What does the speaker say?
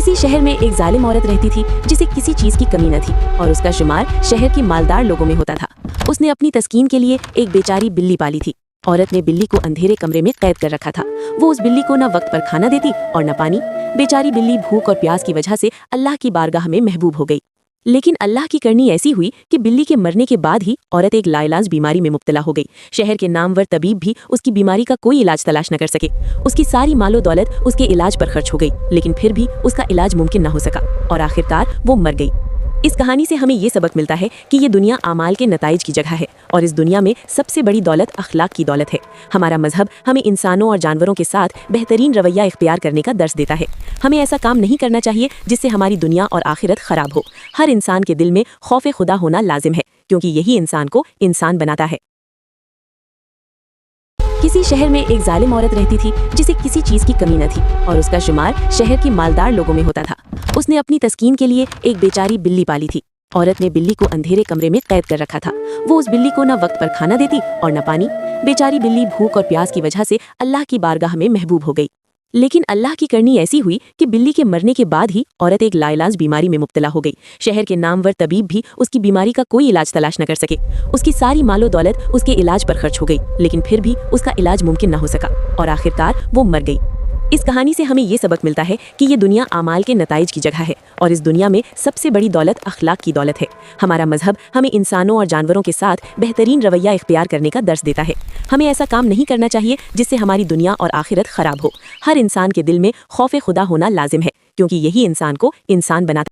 किसी शहर में एक जालिम औरत रहती थी जिसे किसी चीज की कमी न थी और उसका शुमार शहर के मालदार लोगों में होता था। उसने अपनी तस्कीन के लिए एक बेचारी बिल्ली पाली थी। औरत ने बिल्ली को अंधेरे कमरे में कैद कर रखा था। वो उस बिल्ली को न वक्त पर खाना देती और न पानी। बेचारी बिल्ली भूख और प्यास की वजह से अल्लाह की बारगाह में महबूब हो गई। लेकिन अल्लाह की करनी ऐसी हुई कि बिल्ली के मरने के बाद ही औरत एक लाइलाज बीमारी में मुब्तला हो गई। शहर के नामवर तबीब भी उसकी बीमारी का कोई इलाज तलाश न कर सके। उसकी सारी मालो दौलत उसके इलाज पर खर्च हो गई, लेकिन फिर भी उसका इलाज मुमकिन न हो सका और आखिरकार वो मर गई। इस कहानी से हमें ये सबक मिलता है कि ये दुनिया आमाल के नताइज की जगह है और इस दुनिया में सबसे बड़ी दौलत अखलाक की दौलत है। हमारा मजहब हमें इंसानों और जानवरों के साथ बेहतरीन रवैया इख्तियार करने का दर्स देता है। हमें ऐसा काम नहीं करना चाहिए जिससे हमारी दुनिया और आखिरत खराब हो। हर इंसान के दिल में खौफ खुदा होना लाजिम है, क्योंकि यही इंसान को इंसान बनाता है। किसी शहर में एक जालिम औरत रहती थी जिसे किसी चीज की कमी न थी और उसका शुमार शहर के मालदार लोगों में होता था। उसने अपनी तस्कीन के लिए एक बेचारी बिल्ली पाली थी। औरत ने बिल्ली को अंधेरे कमरे में कैद कर रखा था। वो उस बिल्ली को न वक्त पर खाना देती और न पानी। बेचारी बिल्ली भूख और प्यास की वजह से अल्लाह की बारगाह में महबूब हो गई। लेकिन अल्लाह की करनी ऐसी हुई कि बिल्ली के मरने के बाद ही औरत एक लाइलाज बीमारी में मुब्तला हो गई। शहर के नामवर तबीब भी उसकी बीमारी का कोई इलाज तलाश न कर सके। उसकी सारी मालो दौलत उसके इलाज पर खर्च हो गई, लेकिन फिर भी उसका इलाज मुमकिन न हो सका और आखिरकार वो मर गई। इस कहानी से हमें ये सबक मिलता है कि ये दुनिया आमाल के नताइज की जगह है और इस दुनिया में सबसे बड़ी दौलत अखलाक की दौलत है। हमारा मजहब हमें इंसानों और जानवरों के साथ बेहतरीन रवैया इख्तियार करने का दर्स देता है। हमें ऐसा काम नहीं करना चाहिए जिससे हमारी दुनिया और आखिरत खराब हो। हर इंसान के दिल में खौफ खुदा होना लाजिम है, क्योंकि यही इंसान को इंसान बनाता है।